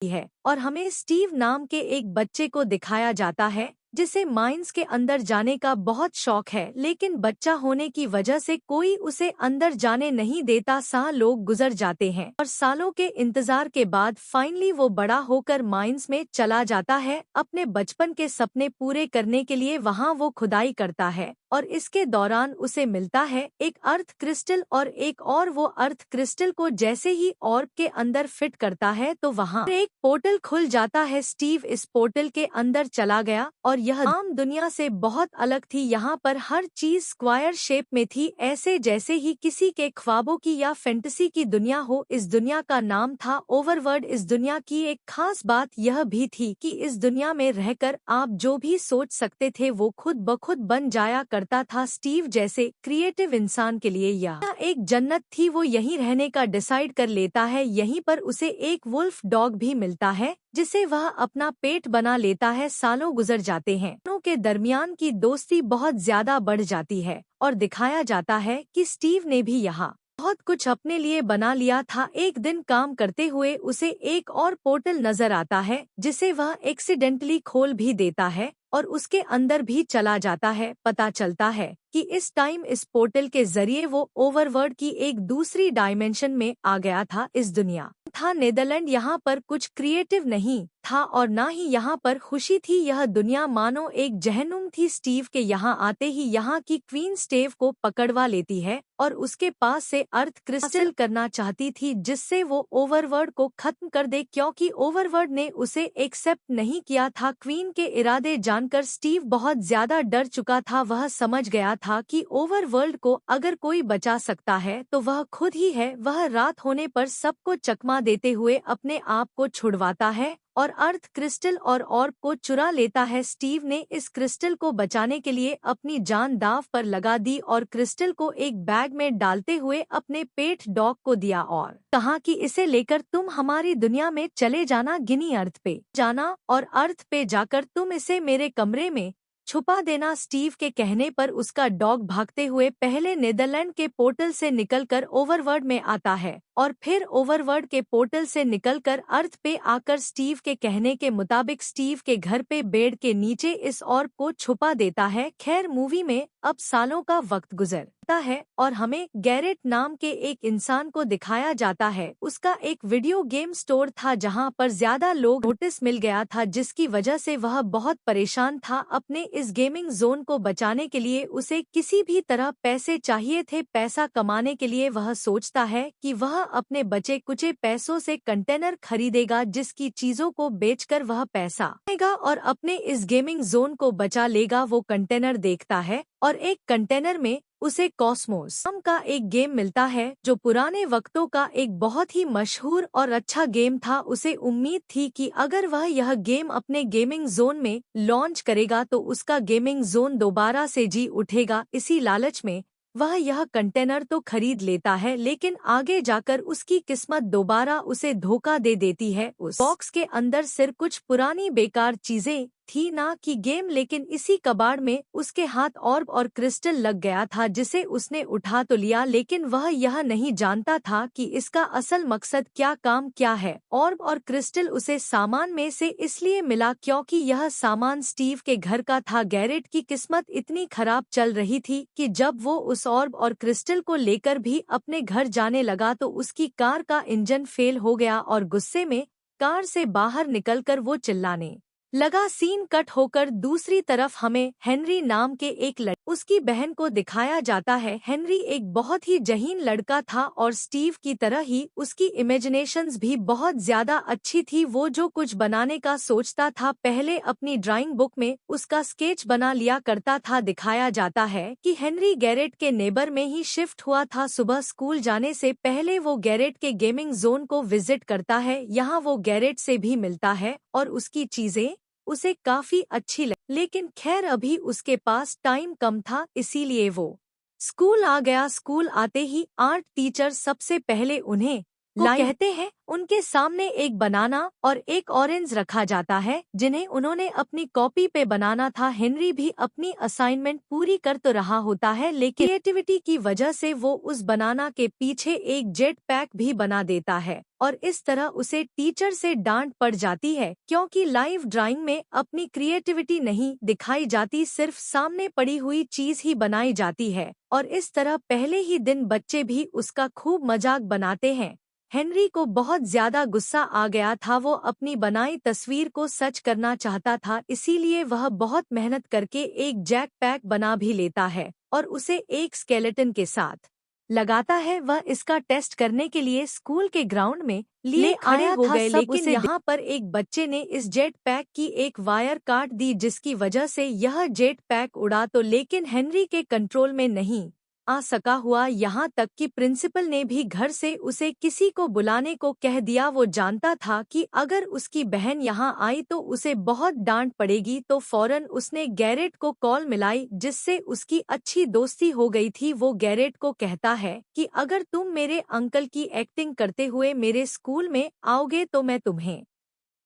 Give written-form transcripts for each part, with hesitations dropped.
है और हमें स्टीव नाम के एक बच्चे को दिखाया जाता है जिसे माइंस के अंदर जाने का बहुत शौक है, लेकिन बच्चा होने की वजह से कोई उसे अंदर जाने नहीं देता। साल लोग गुजर जाते हैं और सालों के इंतजार के बाद फाइनली वो बड़ा होकर माइंस में चला जाता है। अपने बचपन के सपने पूरे करने के लिए वहाँ वो खुदाई करता है और इसके दौरान उसे मिलता है एक अर्थ क्रिस्टल और वो अर्थ क्रिस्टल को जैसे ही ऑर्ब के अंदर फिट करता है तो वहाँ एक पोर्टल खुल जाता है। स्टीव इस पोर्टल के अंदर चला गया और यह आम दुनिया से बहुत अलग थी। यहाँ पर हर चीज स्क्वायर शेप में थी, ऐसे जैसे ही किसी के ख्वाबों की या फैंटेसी की दुनिया हो। इस दुनिया का नाम था ओवरवर्ल्ड। इस दुनिया की एक खास बात यह भी थी कि इस दुनिया में रहकर आप जो भी सोच सकते थे वो खुद ब खुद बन जाया करता था। स्टीव जैसे क्रिएटिव इंसान के लिए यह एक जन्नत थी। वो यहीं रहने का डिसाइड कर लेता है। यहीं पर उसे एक वुल्फ डॉग भी मिलता है जिसे वह अपना पेट बना लेता है। सालों गुजर जाते हैं, दोनों के दरमियान की दोस्ती बहुत ज्यादा बढ़ जाती है और दिखाया जाता है कि स्टीव ने भी यहाँ बहुत कुछ अपने लिए बना लिया था। एक दिन काम करते हुए उसे एक और पोर्टल नजर आता है जिसे वह एक्सीडेंटली खोल भी देता है और उसके अंदर भी चला जाता है। पता चलता है कि इस टाइम इस पोर्टल के जरिए वो ओवरवर्ल्ड की एक दूसरी डायमेंशन में आ गया था। इस दुनिया था नीदरलैंड। यहाँ पर कुछ क्रिएटिव नहीं था और ना ही यहाँ पर खुशी थी। यह दुनिया मानो एक जहन्नुम थी। स्टीव के यहाँ आते ही यहाँ की क्वीन स्टेव को पकड़वा लेती है और उसके पास से अर्थ क्रिस्टल करना चाहती थी जिससे वो ओवरवर्ल्ड को खत्म कर दे, क्योंकि ओवरवर्ल्ड ने उसे एक्सेप्ट नहीं किया था। क्वीन के इरादे जानकर स्टीव बहुत ज्यादा डर चुका था। वह समझ गया था कि ओवरवर्ल्ड को अगर कोई बचा सकता है तो वह खुद ही है। वह रात होने पर सबको चकमा देते हुए अपने आप को छुड़वाता है और अर्थ क्रिस्टल और ऑर्ब को चुरा लेता है। स्टीव ने इस क्रिस्टल को बचाने के लिए अपनी जान दांव पर लगा दी और क्रिस्टल को एक बैग में डालते हुए अपने पेट डॉग को दिया और कहा कि इसे लेकर तुम हमारी दुनिया में चले जाना, गिनी अर्थ पे जाना और अर्थ पे जाकर तुम इसे मेरे कमरे में छुपा देना। स्टीव के कहने पर उसका डॉग भागते हुए पहले नीदरलैंड के पोर्टल से निकलकर ओवरवर्ल्ड में आता है और फिर ओवरवर्ल्ड के पोर्टल से निकलकर अर्थ पे आकर स्टीव के कहने के मुताबिक स्टीव के घर पे बेड के नीचे इस ऑर्ब को छुपा देता है। खैर मूवी में अब सालों का वक्त गुजरता है और हमें गैरेट नाम के एक इंसान को दिखाया जाता है। उसका एक वीडियो गेम स्टोर था जहां पर ज्यादा लोग नोटिस मिल गया था जिसकी वजह से वह बहुत परेशान था। अपने इस गेमिंग जोन को बचाने के लिए उसे किसी भी तरह पैसे चाहिए थे। पैसा कमाने के लिए वह सोचता है कि वह अपने बचे कुचे पैसों से कंटेनर खरीदेगा जिसकी चीजों को बेचकर वह पैसा आएगा और अपने इस गेमिंग जोन को बचा लेगा। वो कंटेनर देखता है और एक कंटेनर में उसे कॉस्मोस नाम का एक गेम मिलता है जो पुराने वक्तों का एक बहुत ही मशहूर और अच्छा गेम था। उसे उम्मीद थी कि अगर वह यह गेम अपने गेमिंग जोन में लॉन्च करेगा तो उसका गेमिंग जोन दोबारा से जी उठेगा। इसी लालच में वह यह कंटेनर तो खरीद लेता है, लेकिन आगे जाकर उसकी किस्मत दोबारा उसे धोखा दे देती है। उस बॉक्स के अंदर सिर्फ कुछ पुरानी बेकार चीजें थी, ना कि गेम। लेकिन इसी कबाड़ में उसके हाथ ऑर्ब और क्रिस्टल लग गया था जिसे उसने उठा तो लिया, लेकिन वह यह नहीं जानता था कि इसका असल मकसद क्या है। ऑर्ब और क्रिस्टल उसे सामान में से इसलिए मिला क्योंकि यह सामान स्टीव के घर का था। गैरेट की किस्मत इतनी खराब चल रही थी कि जब वो उस ऑर्ब और क्रिस्टल को लेकर भी अपने घर जाने लगा तो उसकी कार का इंजन फेल हो गया और गुस्से में कार से बाहर निकलकर वो चिल्लाने लगा। सीन कट होकर दूसरी तरफ हमें हेनरी नाम के एक उसकी बहन को दिखाया जाता है। हेनरी एक बहुत ही जहीन लड़का था और स्टीव की तरह ही उसकी इमेजिनेशंस भी बहुत ज्यादा अच्छी थी। वो जो कुछ बनाने का सोचता था पहले अपनी ड्राइंग बुक में उसका स्केच बना लिया करता था। दिखाया जाता है कि हेनरी गैरेट के नेबर में ही शिफ्ट हुआ था। सुबह स्कूल जाने से पहले वो गैरेट के गेमिंग जोन को विजिट करता है। यहाँ वो गैरेट से भी मिलता है और उसकी चीजें उसे काफी अच्छी लगी, लेकिन खैर अभी उसके पास टाइम कम था इसीलिए वो स्कूल आ गया। स्कूल आते ही आर्ट टीचर सबसे पहले उन्हें को कहते हैं। उनके सामने एक बनाना और एक ऑरेंज रखा जाता है जिन्हें उन्होंने अपनी कॉपी पे बनाना था। हेनरी भी अपनी असाइनमेंट पूरी कर तो रहा होता है, लेकिन क्रिएटिविटी की वजह से वो उस बनाना के पीछे एक जेट पैक भी बना देता है और इस तरह उसे टीचर से डांट पड़ जाती है, क्योंकि लाइव ड्राइंग में अपनी क्रिएटिविटी नहीं दिखाई जाती, सिर्फ सामने पड़ी हुई चीज ही बनाई जाती है। और इस तरह पहले ही दिन बच्चे भी उसका खूब मजाक बनाते हैं। हेनरी को बहुत ज्यादा गुस्सा आ गया था। वो अपनी बनाई तस्वीर को सच करना चाहता था, इसीलिए वह बहुत मेहनत करके एक जैक पैक बना भी लेता है और उसे एक स्केलेटन के साथ लगाता है। वह इसका टेस्ट करने के लिए स्कूल के ग्राउंड में लिए खड़े हो गए, लेकिन यहाँ पर एक बच्चे ने इस जेट पैक की एक वायर काट दी, जिसकी वजह से यह जेट पैक उड़ा तो लेकिन हेनरी के कंट्रोल में नहीं आ सका हुआ। यहाँ तक कि प्रिंसिपल ने भी घर से उसे किसी को बुलाने को कह दिया। वो जानता था कि अगर उसकी बहन यहाँ आई तो उसे बहुत डांट पड़ेगी, तो फौरन उसने गैरेट को कॉल मिलाई, जिससे उसकी अच्छी दोस्ती हो गई थी। वो गैरेट को कहता है कि अगर तुम मेरे अंकल की एक्टिंग करते हुए मेरे स्कूल में आओगे तो मैं तुम्हें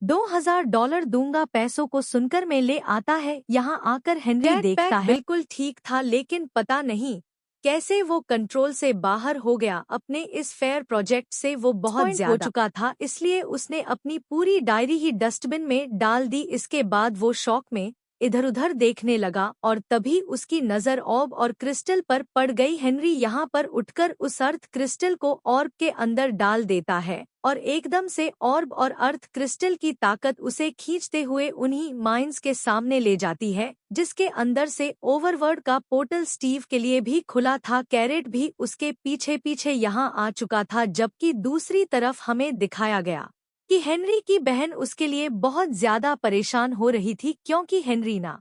$2000 दूंगा। पैसों को सुनकर में ले आता है। यहाँ आकर हेनरी देखता है बिल्कुल ठीक था, लेकिन पता नहीं कैसे वो कंट्रोल से बाहर हो गया। अपने इस फेयर प्रोजेक्ट से वो बहुत ज्यादा हो चुका था, इसलिए उसने अपनी पूरी डायरी ही डस्टबिन में डाल दी। इसके बाद वो शौक में इधर-उधर देखने लगा और तभी उसकी नज़र ऑर्ब और क्रिस्टल पर पड़ गई। हेनरी यहाँ पर उठकर उस अर्थ क्रिस्टल को ऑर्ब के अंदर डाल देता है और एकदम से ऑर्ब और अर्थ क्रिस्टल की ताकत उसे खींचते हुए उन्हीं माइंस के सामने ले जाती है, जिसके अंदर से ओवरवर्ल्ड का पोर्टल स्टीव के लिए भी खुला था। कैरेट भी उसके पीछे पीछे यहाँ आ चुका था, जबकि दूसरी तरफ हमें दिखाया गया कि हेनरी की बहन उसके लिए बहुत ज्यादा परेशान हो रही थी, क्योंकि हेनरी ना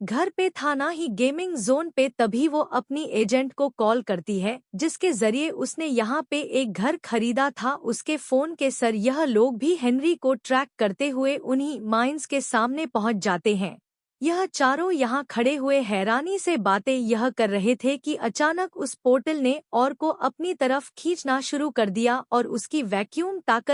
घर पे था ना ही गेमिंग जोन पे। तभी वो अपनी एजेंट को कॉल करती है, जिसके जरिए उसने यहाँ पे एक घर खरीदा था। उसके फोन के सर यह लोग भी हेनरी को ट्रैक करते हुए उन्हीं माइंस के सामने पहुंच जाते हैं। यह चारों यहाँ खड़े हुए हैरानी से बातें यह कर रहे थे कि अचानक उस पोर्टल ने और को अपनी तरफ खींचना शुरू कर दिया और उसकी वैक्यूम ताकत